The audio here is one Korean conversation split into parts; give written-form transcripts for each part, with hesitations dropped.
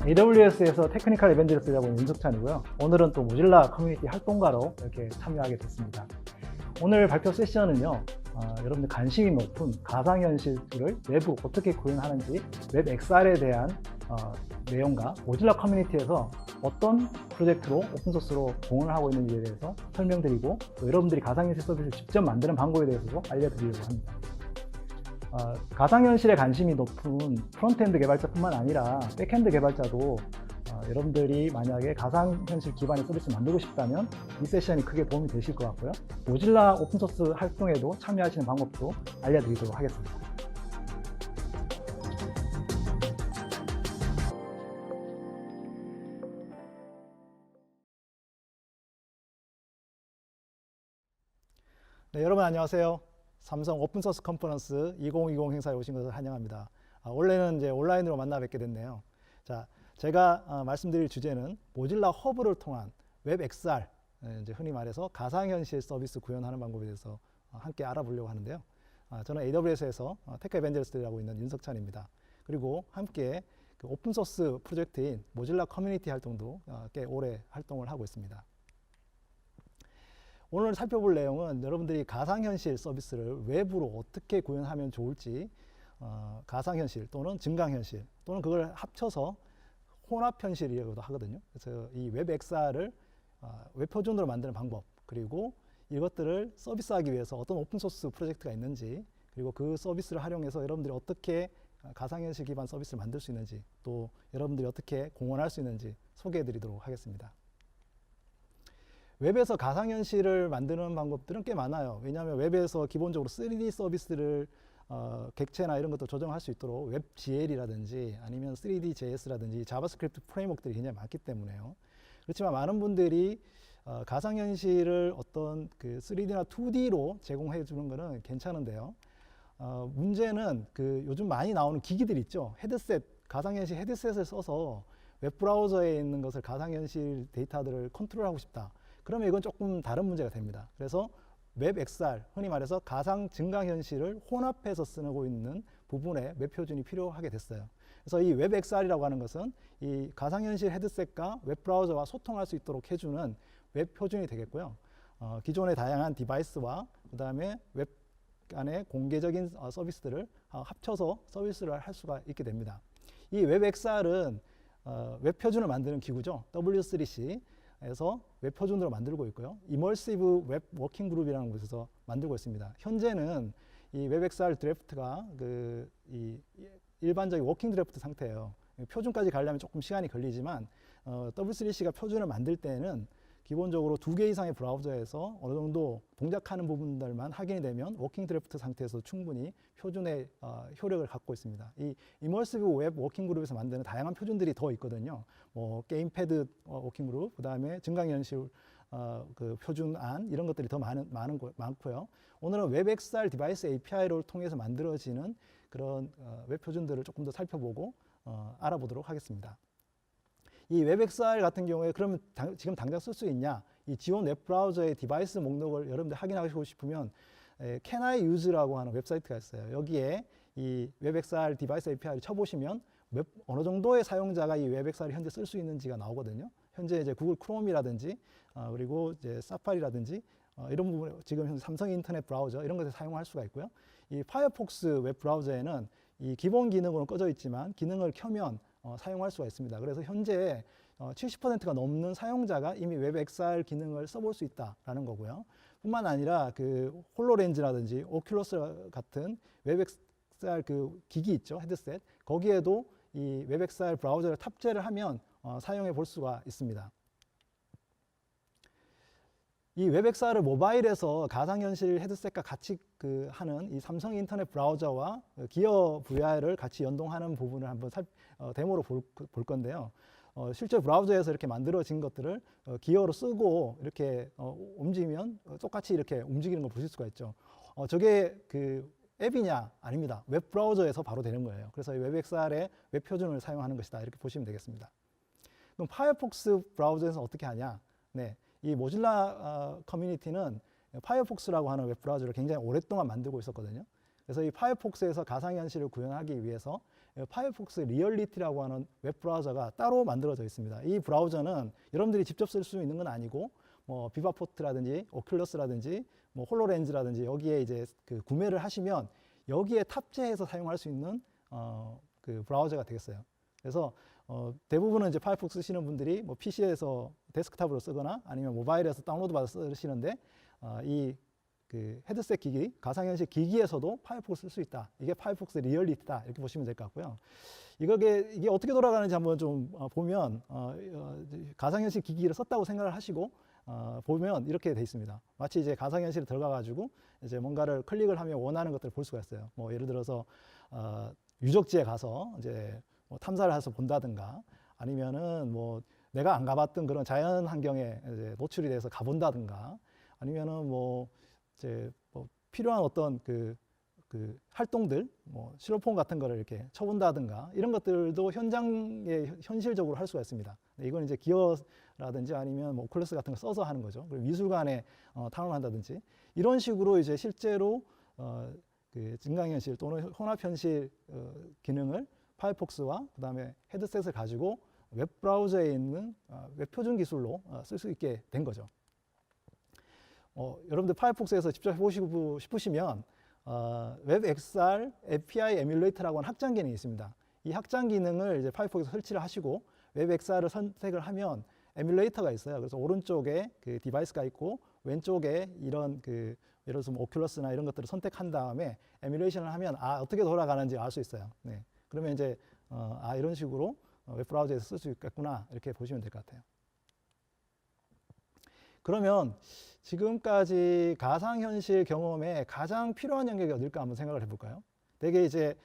AWS에서 테크니컬 이벤저리스트라고 하는 윤석찬이고요. 오늘은 또 모질라 커뮤니티 활동가로 이렇게 참여하게 됐습니다. 오늘 발표 세션은요, 여러분들 관심이 높은 가상현실을 외부 어떻게 구현하는지, 웹 XR에 대한 내용과 모질라 커뮤니티에서 어떤 프로젝트로 오픈소스로 공헌을 하고 있는지에 대해서 설명드리고, 또 여러분들이 가상현실 서비스를 직접 만드는 방법에 대해서도 알려드리려고 합니다. 가상현실에 관심이 높은 프론트엔드 개발자뿐만 아니라 백엔드 개발자도 여러분들이 만약에 가상현실 기반의 서비스를 만들고 싶다면 이 세션이 크게 도움이 되실 것 같고요. 모질라 오픈소스 활동에도 참여하시는 방법도 알려드리도록 하겠습니다. 네, 여러분 안녕하세요. 삼성 오픈소스 컨퍼런스 2020 행사에 오신 것을 환영합니다. 원래는 이제 온라인으로 만나 뵙게 됐네요. 자, 제가 말씀드릴 주제는 모질라 허브를 통한 웹 XR, 이제 흔히 말해서 가상현실 서비스 구현하는 방법에 대해서 함께 알아보려고 하는데요. 저는 AWS에서 테크 이벤저리스트라고 있는 윤석찬입니다. 그리고 함께 그 오픈소스 프로젝트인 모질라 커뮤니티 활동도 꽤 오래 활동을 하고 있습니다. 오늘 살펴볼 내용은 여러분들이 가상현실 서비스를 외부로 어떻게 구현하면 좋을지, 가상현실 또는 증강현실 또는 그걸 합쳐서 혼합현실이라고도 하거든요. 그래서 이 웹 XR을 웹 표준으로 만드는 방법, 그리고 이것들을 서비스하기 위해서 어떤 오픈소스 프로젝트가 있는지, 그리고 그 서비스를 활용해서 여러분들이 어떻게 가상현실 기반 서비스를 만들 수 있는지, 또 여러분들이 어떻게 공헌할 수 있는지 소개해 드리도록 하겠습니다. 웹에서 가상현실을 만드는 방법들은 꽤 많아요. 왜냐하면 웹에서 기본적으로 3D 서비스를 객체나 이런 것도 조정할 수 있도록 WebGL이라든지 아니면 3D.js라든지 자바스크립트 프레임워크들이 굉장히 많기 때문에요. 그렇지만 많은 분들이 가상현실을 어떤 그 3D나 2D로 제공해 주는 것은 괜찮은데요. 문제는 그 요즘 많이 나오는 기기들 있죠. 헤드셋, 가상현실 헤드셋을 써서 웹브라우저에 있는 것을 가상현실 데이터들을 컨트롤하고 싶다. 그러면 이건 조금 다른 문제가 됩니다. 그래서 웹 XR, 흔히 말해서 가상 증강현실을 혼합해서 쓰고 있는 부분에 웹 표준이 필요하게 됐어요. 그래서 이 웹 XR이라고 하는 것은 이 가상현실 헤드셋과 웹브라우저와 소통할 수 있도록 해주는 웹 표준이 되겠고요. 기존의 다양한 디바이스와 그 다음에 웹 안에 공개적인 서비스들을 합쳐서 서비스를 할 수가 있게 됩니다. 이 웹 XR은 웹 표준을 만드는 기구죠. W3C. 에서 웹 표준으로 만들고 있고요. 이머시브 웹 워킹 그룹이라는 곳에서 만들고 있습니다. 현재는 이 웹 XR 드래프트가 이 일반적인 워킹 드래프트 상태예요. 표준까지 가려면 조금 시간이 걸리지만 W3C가 표준을 만들 때는 기본적으로 2개 이상의 브라우저에서 어느 정도 동작하는 부분들만 확인이 되면 워킹 드래프트 상태에서 충분히 표준의 효력을 갖고 있습니다. 이 이머시브 웹 워킹 그룹에서 만드는 다양한 표준들이 더 있거든요. 뭐 게임패드 워킹 그룹, 그 다음에 증강현실 그 표준안 이런 것들이 더 많고요. 오늘은 웹 XR 디바이스 API를 통해서 만들어지는 그런 웹 표준들을 조금 더 살펴보고 알아보도록 하겠습니다. 이 웹 XR 같은 경우에 그러면 지금 당장 쓸 수 있냐? 이 지원 웹브라우저의 디바이스 목록을 여러분들 확인하고 싶으면 Can I Use라고 하는 웹사이트가 있어요. 여기에 이 웹 XR 디바이스 API를 쳐보시면 어느 정도의 사용자가 이 웹 XR을 현재 쓸 수 있는지가 나오거든요. 현재 이제 구글 크롬이라든지 그리고 이제 사파리라든지 이런 부분 지금 현재 삼성 인터넷 브라우저 이런 것에 사용할 수가 있고요. 이 파이어폭스 웹 브라우저에는 이 기본 기능으로는 꺼져 있지만 기능을 켜면 사용할 수가 있습니다. 그래서 현재 70%가 넘는 사용자가 이미 웹 XR 기능을 써볼 수 있다라는 거고요. 뿐만 아니라 그 홀로렌즈라든지 오큘러스 같은 웹 XR 그 기기 있죠, 헤드셋. 거기에도 이 웹 XR 브라우저를 탑재를 하면 사용해 볼 수가 있습니다. 이 웹 XR을 모바일에서 가상현실 헤드셋과 같이 하는 이 삼성 인터넷 브라우저와 기어 VR을 같이 연동하는 부분을 한번 데모로 볼 건데요. 실제 브라우저에서 이렇게 만들어진 것들을 기어로 쓰고 이렇게 움직이면 똑같이 이렇게 움직이는 걸 보실 수가 있죠. 저게 그 앱이냐? 아닙니다. 웹 브라우저에서 바로 되는 거예요. 그래서 웹 XR의 웹 표준을 사용하는 것이다. 이렇게 보시면 되겠습니다. 그럼 파이어폭스 브라우저에서 어떻게 하냐? 네. 이 모질라 커뮤니티는 파이어폭스라고 하는 웹 브라우저를 굉장히 오랫동안 만들고 있었거든요. 그래서 이 파이어폭스에서 가상현실을 구현하기 위해서 파이어폭스 리얼리티라고 하는 웹 브라우저가 따로 만들어져 있습니다. 이 브라우저는 여러분들이 직접 쓸 수 있는 건 아니고 뭐 비바포트라든지 오큘러스라든지 뭐 홀로렌즈라든지 여기에 이제 그 구매를 하시면 여기에 탑재해서 사용할 수 있는 그 브라우저가 되겠어요. 그래서 대부분은 이제 파이어폭스 쓰시는 분들이 뭐 PC에서 데스크탑으로 쓰거나 아니면 모바일에서 다운로드 받아서 쓰시는데 이 그 헤드셋 기기, 가상현실 기기에서도 파이어폭스 쓸 수 있다. 이게 파이어폭스 리얼리티다. 이렇게 보시면 될 것 같고요. 이게 어떻게 돌아가는지 한번 좀 보면 가상현실 기기를 썼다고 생각을 하시고 보면 이렇게 돼 있습니다. 마치 이제 가상현실에 들어가가지고 이제 뭔가를 클릭을 하면 원하는 것들을 볼 수가 있어요. 뭐 예를 들어서 유적지에 가서 이제 뭐 탐사를 해서 본다든가 아니면은 뭐 내가 안 가봤던 그런 자연 환경에 이제 노출이 돼서 가본다든가 아니면은 뭐 이제 뭐 필요한 어떤 그 활동들, 뭐 실로폰 같은 거를 이렇게 쳐본다든가 이런 것들도 현장에 현실적으로 할 수가 있습니다. 이건 이제 기어라든지 아니면 뭐 오큘러스 같은 거 써서 하는 거죠. 그리고 미술관에 탐험한다든지 이런 식으로 이제 실제로 그 증강현실 또는 혼합현실 기능을 파이어폭스와 그다음에 헤드셋을 가지고 웹 브라우저에 있는 웹 표준 기술로 쓸 수 있게 된 거죠. 여러분들 파이어폭스에서 직접 해보시고 싶으시면 웹 XR API 에뮬레이터라고 하는 확장 기능이 있습니다. 이 확장 기능을 이제 파이어폭스에 설치를 하시고 웹 XR을 선택을 하면 에뮬레이터가 있어요. 그래서 오른쪽에 그 디바이스가 있고 왼쪽에 이런 그 예를 들어서 뭐 오큘러스나 이런 것들을 선택한 다음에 에뮬레이션을 하면 어떻게 돌아가는지 알 수 있어요. 네. 그러면 이제 이런 식으로 웹 브라우저에서 쓸 수 있겠구나 이렇게 보시면 될 것 같아요. 그러면 지금까지 가상현실 경험에 가장 필요한 영역이 어딜까 한번 생각을 해볼까요? 되게 이제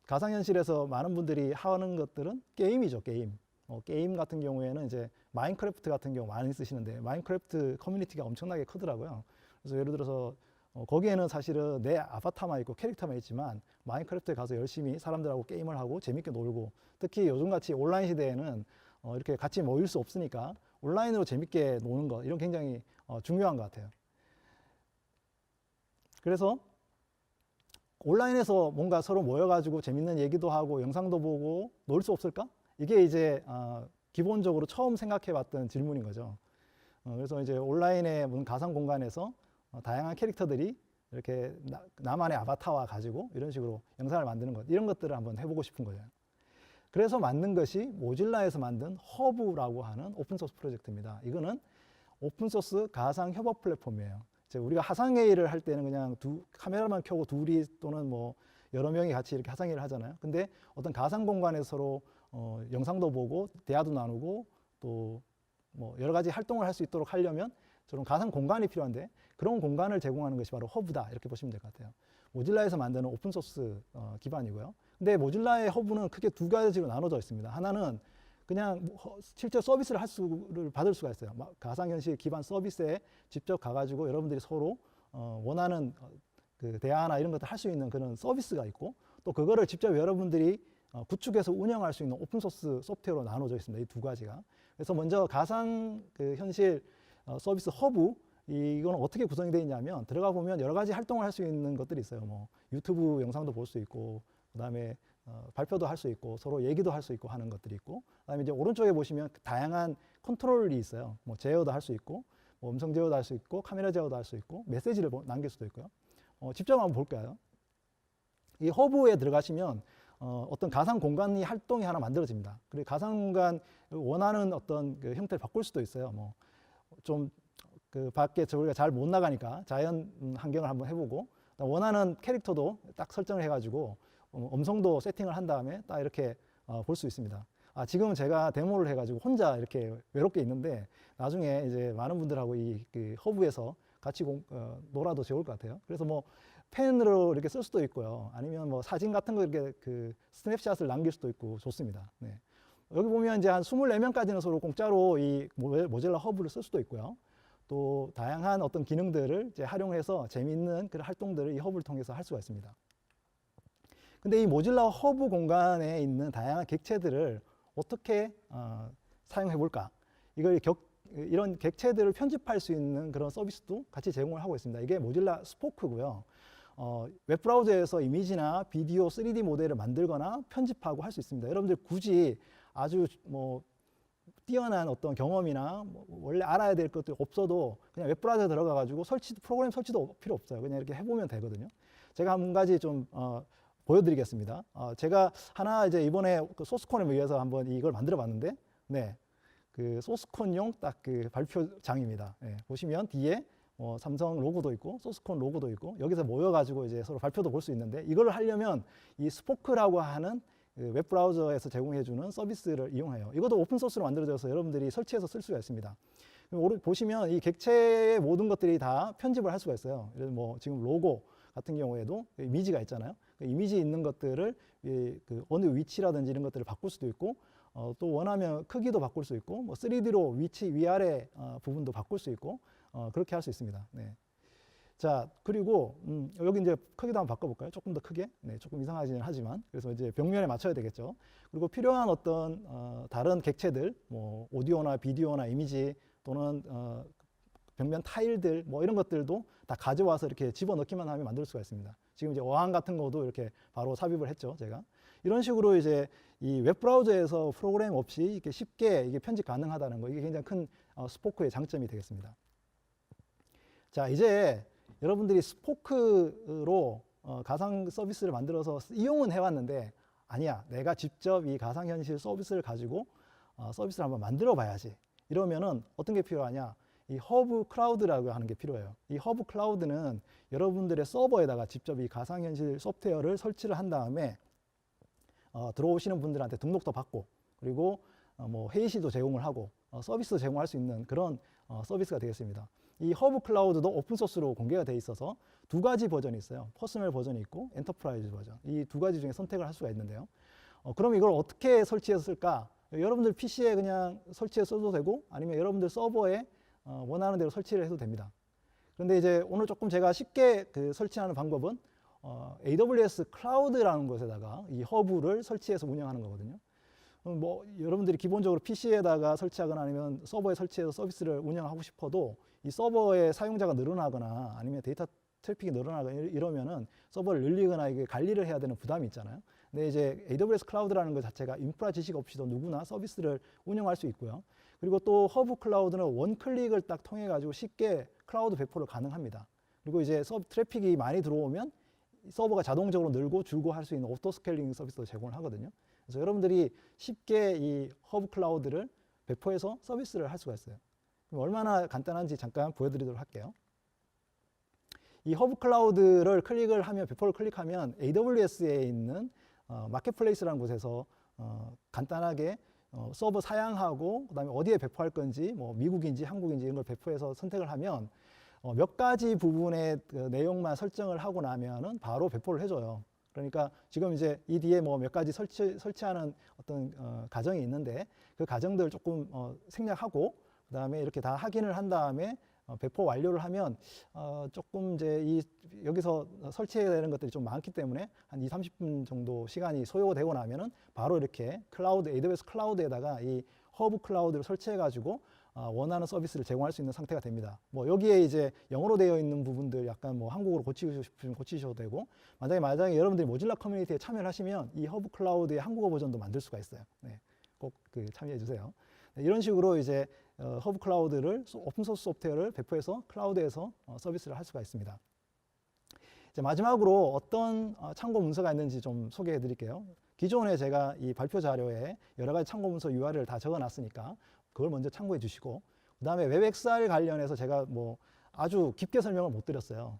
가상현실에서 많은 분들이 하는 것들은 게임이죠, 게임. 게임 같은 경우에는 이제 마인크래프트 같은 경우 많이 쓰시는데 마인크래프트 커뮤니티가 엄청나게 크더라고요. 그래서 예를 들어서 거기에는 사실은 내 아바타만 있고 캐릭터만 있지만 마인크래프트에 가서 열심히 사람들하고 게임을 하고 재밌게 놀고 특히 요즘같이 온라인 시대에는 이렇게 같이 모일 수 없으니까 온라인으로 재밌게 노는 것 이런 굉장히 중요한 것 같아요. 그래서 온라인에서 뭔가 서로 모여가지고 재밌는 얘기도 하고 영상도 보고 놀 수 없을까? 이게 이제 기본적으로 처음 생각해봤던 질문인 거죠. 그래서 이제 온라인의 무슨 가상 공간에서 다양한 캐릭터들이 이렇게 나만의 아바타와 가지고 이런 식으로 영상을 만드는 것 이런 것들을 한번 해보고 싶은 거예요. 그래서 만든 것이 모질라에서 만든 허브라고 하는 오픈소스 프로젝트입니다. 이거는 오픈소스 가상 협업 플랫폼이에요. 우리가 화상회의를 할 때는 그냥 카메라만 켜고 둘이 또는 뭐 여러 명이 같이 이렇게 화상회의를 하잖아요. 근데 어떤 가상 공간에서 서로 영상도 보고 대화도 나누고 또 뭐 여러 가지 활동을 할 수 있도록 하려면 저런 가상 공간이 필요한데 그런 공간을 제공하는 것이 바로 허브다 이렇게 보시면 될 것 같아요. 모질라에서 만드는 오픈소스 기반이고요. 근데 모질라의 허브는 크게 두 가지로 나눠져 있습니다. 하나는 그냥 실제 서비스를 받을 수가 있어요. 가상현실 기반 서비스에 직접 가가지고 여러분들이 서로 원하는 그 대화나 이런 것들 할 수 있는 그런 서비스가 있고 또 그거를 직접 여러분들이 구축해서 운영할 수 있는 오픈소스 소프트웨어로 나눠져 있습니다. 이 두 가지가. 그래서 먼저 가상 그 현실 서비스 허브 이거는 어떻게 구성이 되어 있냐면 들어가 보면 여러 가지 활동을 할 수 있는 것들이 있어요. 뭐 유튜브 영상도 볼 수 있고 그다음에 발표도 할 수 있고 서로 얘기도 할 수 있고 하는 것들이 있고 그다음에 이제 오른쪽에 보시면 다양한 컨트롤이 있어요. 뭐 제어도 할 수 있고 뭐 음성 제어도 할 수 있고 카메라 제어도 할 수 있고 메시지를 남길 수도 있고요. 직접 한번 볼까요? 이 허브에 들어가시면 어떤 가상 공간이 활동이 하나 만들어집니다. 그리고 가상 공간 원하는 어떤 그 형태를 바꿀 수도 있어요. 뭐 좀 그 밖에 우리가 잘 못 나가니까 자연 환경을 한번 해보고 원하는 캐릭터도 딱 설정을 해가지고 음성도 세팅을 한 다음에 딱 이렇게 볼 수 있습니다. 지금은 제가 데모를 해가지고 혼자 이렇게 외롭게 있는데 나중에 이제 많은 분들하고 그 허브에서 같이 놀아도 좋을 것 같아요. 그래서 뭐 펜으로 이렇게 쓸 수도 있고요. 아니면 뭐 사진 같은 거 이렇게 그 스냅샷을 남길 수도 있고 좋습니다. 네. 여기 보면 이제 한 24명까지는 서로 공짜로 이 모질라 허브를 쓸 수도 있고요. 또 다양한 어떤 기능들을 이제 활용해서 재미있는 그런 활동들을 이 허브를 통해서 할 수가 있습니다. 근데 이 모질라 허브 공간에 있는 다양한 객체들을 어떻게 사용해 볼까? 이런 객체들을 편집할 수 있는 그런 서비스도 같이 제공을 하고 있습니다. 이게 모질라 스포크고요. 웹 브라우저에서 이미지나 비디오 3D 모델을 만들거나 편집하고 할 수 있습니다. 여러분들 굳이 아주 뭐 뛰어난 어떤 경험이나 뭐 원래 알아야 될 것도 없어도 그냥 웹 브라우저 들어가 가지고 프로그램 설치도 필요 없어요. 그냥 이렇게 해보면 되거든요. 제가 한 가지 좀 보여드리겠습니다. 제가 하나 이제 이번에 그 소스콘을 위해서 한번 이걸 만들어봤는데, 네, 그 소스콘용 딱 그 발표장입니다. 네, 보시면 뒤에 삼성 로고도 있고 소스콘 로고도 있고 여기서 모여가지고 이제 서로 발표도 볼 수 있는데, 이걸 하려면 이 스포크라고 하는 그 웹 브라우저에서 제공해주는 서비스를 이용해요. 이것도 오픈 소스로 만들어져서 여러분들이 설치해서 쓸 수가 있습니다. 보시면 이 객체의 모든 것들이 다 편집을 할 수가 있어요. 예를 들어 뭐 지금 로고 같은 경우에도 이미지가 있잖아요. 그 이미지 있는 것들을 그 어느 위치라든지 이런 것들을 바꿀 수도 있고, 또 원하면 크기도 바꿀 수 있고, 뭐 3D로 위아래 부분도 바꿀 수 있고, 그렇게 할 수 있습니다. 네. 자, 그리고 여기 이제 크기도 한번 바꿔볼까요? 조금 더 크게. 네, 조금 이상하지는 하지만, 그래서 이제 벽면에 맞춰야 되겠죠. 그리고 필요한 어떤 다른 객체들, 뭐 오디오나 비디오나 이미지 또는 벽면 타일들 뭐 이런 것들도 다 가져와서 이렇게 집어넣기만 하면 만들 수가 있습니다. 지금 이제 어항 같은 것도 이렇게 바로 삽입을 했죠, 제가. 이런 식으로 이제 이 웹 브라우저에서 프로그램 없이 이렇게 쉽게 이게 편집 가능하다는 거, 이게 굉장히 큰 스포크의 장점이 되겠습니다. 자, 이제 여러분들이 스포크로 가상 서비스를 만들어서 이용은 해왔는데, 아니야, 내가 직접 이 가상현실 서비스를 가지고 서비스를 한번 만들어 봐야지. 이러면은 어떤 게 필요하냐? 이 허브 클라우드라고 하는 게 필요해요. 이 허브 클라우드는 여러분들의 서버에다가 직접 이 가상현실 소프트웨어를 설치를 한 다음에 들어오시는 분들한테 등록도 받고, 그리고 뭐 회의실도 제공을 하고 서비스도 제공할 수 있는 그런 서비스가 되겠습니다. 이 허브 클라우드도 오픈소스로 공개가 돼 있어서 두 가지 버전이 있어요. 퍼스널 버전이 있고 엔터프라이즈 버전. 이 두 가지 중에 선택을 할 수가 있는데요. 그럼 이걸 어떻게 설치해서 쓸까? 여러분들 PC에 그냥 설치해서 써도 되고, 아니면 여러분들 서버에 원하는 대로 설치를 해도 됩니다. 그런데 이제 오늘 조금 제가 쉽게 그 설치하는 방법은 AWS 클라우드라는 곳에다가 이 허브를 설치해서 운영하는 거거든요. 뭐 여러분들이 기본적으로 PC에다가 설치하거나 아니면 서버에 설치해서 서비스를 운영하고 싶어도 이 서버의 사용자가 늘어나거나 아니면 데이터 트래픽이 늘어나거나 이러면은 서버를 늘리거나 이게 관리를 해야 되는 부담이 있잖아요. 근데 이제 AWS 클라우드라는 것 자체가 인프라 지식 없이도 누구나 서비스를 운영할 수 있고요. 그리고 또 허브 클라우드는 원클릭을 딱 통해 가지고 쉽게 클라우드 배포를 가능합니다. 그리고 이제 트래픽이 많이 들어오면 서버가 자동적으로 늘고 줄고 할 수 있는 오토 스케일링 서비스도 제공을 하거든요. 그래서 여러분들이 쉽게 이 허브 클라우드를 배포해서 서비스를 할 수가 있어요. 그럼 얼마나 간단한지 잠깐 보여드리도록 할게요. 이 허브 클라우드를 클릭을 하면, 배포를 클릭하면 AWS에 있는 마켓플레이스라는 곳에서 간단하게 서버 사양하고, 그다음에 어디에 배포할 건지, 뭐 미국인지 한국인지 이런 걸 배포해서 선택을 하면 몇 가지 부분의 그 내용만 설정을 하고 나면은 바로 배포를 해줘요. 그러니까 지금 이제 이 뒤에 뭐 몇 가지 설치하는 어떤 과정이 있는데, 그 과정들 조금 생략하고, 그다음에 이렇게 다 확인을 한 다음에 배포 완료를 하면 조금 이제 여기서 설치해야 되는 것들이 좀 많기 때문에 한 20-30분 정도 시간이 소요되고 나면은 바로 이렇게 클라우드, AWS 클라우드에다가 이 허브 클라우드를 설치해 가지고 원하는 서비스를 제공할 수 있는 상태가 됩니다. 뭐 여기에 이제 영어로 되어 있는 부분들 약간 뭐 한국어로 고치고 싶으면 고치셔도 되고, 만약에 여러분들이 모질라 커뮤니티에 참여를 하시면 이 허브 클라우드의 한국어 버전도 만들 수가 있어요. 네, 꼭 그 참여해 주세요. 네, 이런 식으로 이제 허브 클라우드를 오픈소스 소프트웨어를 배포해서 클라우드에서 서비스를 할 수가 있습니다. 이제 마지막으로 어떤 참고 문서가 있는지 좀 소개해 드릴게요. 기존에 제가 이 발표 자료에 여러 가지 참고 문서 URL을 다 적어 놨으니까 그걸 먼저 참고해 주시고, 그 다음에 웹XR 관련해서 제가 뭐 아주 깊게 설명을 못 드렸어요.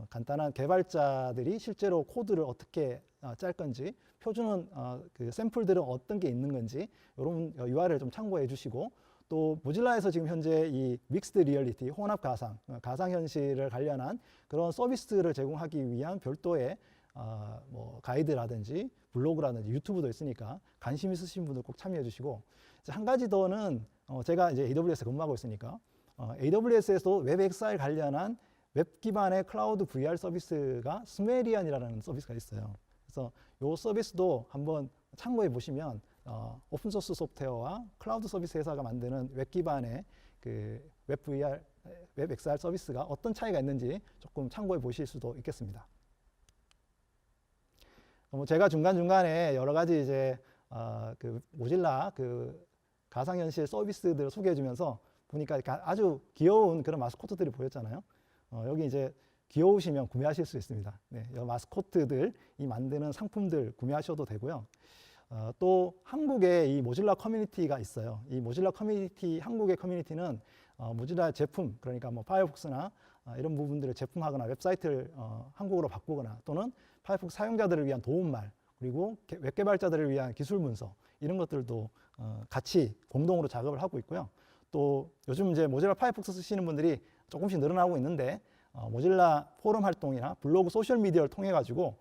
간단한 개발자들이 실제로 코드를 어떻게 짤 건지, 표준은 그 샘플들은 어떤 게 있는 건지 이런 URL 좀 참고해 주시고, 또 모질라에서 지금 현재 이 믹스드 리얼리티, 혼합 가상, 가상현실을 관련한 그런 서비스를 제공하기 위한 별도의 뭐 가이드라든지 블로그라든지 유튜브도 있으니까 관심 있으신 분들 꼭 참여해 주시고, 한 가지 더는 제가 이제 AWS에 근무하고 있으니까 AWS에서도 웹XR 관련한 웹 기반의 클라우드 VR 서비스가 스메리안이라는 서비스가 있어요. 그래서 이 서비스도 한번 참고해 보시면 오픈소스 소프트웨어와 클라우드 서비스 회사가 만드는 웹 기반의 그 웹 VR, 웹 XR 서비스가 어떤 차이가 있는지 조금 참고해 보실 수도 있겠습니다. 뭐 제가 중간중간에 여러 가지 이제 그 모질라 그 가상현실 서비스들을 소개해주면서 보니까 아주 귀여운 그런 마스코트들이 보였잖아요. 여기 이제 귀여우시면 구매하실 수 있습니다. 네, 이 마스코트들, 이 만드는 상품들 구매하셔도 되고요. 또 한국에 이 모질라 커뮤니티가 있어요. 이 모질라 커뮤니티, 한국의 커뮤니티는 모질라 제품, 그러니까 뭐 파이어폭스나 이런 부분들을 제품화하거나 웹사이트를 한국어로 바꾸거나 또는 파이어폭스 사용자들을 위한 도움말, 그리고 웹 개발자들을 위한 기술 문서, 이런 것들도 같이 공동으로 작업을 하고 있고요. 또 요즘 이제 모질라 파이어폭스 쓰시는 분들이 조금씩 늘어나고 있는데 모질라 포럼 활동이나 블로그, 소셜 미디어를 통해 가지고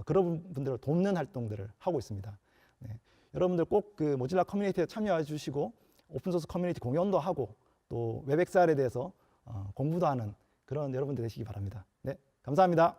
그런 분들을 돕는 활동들을 하고 있습니다. 네. 여러분들 꼭 그 모질라 커뮤니티에 참여해 주시고 오픈소스 커뮤니티 공연도 하고 또 웹XR에 대해서 공부도 하는 그런 여러분들 되시기 바랍니다. 네, 감사합니다.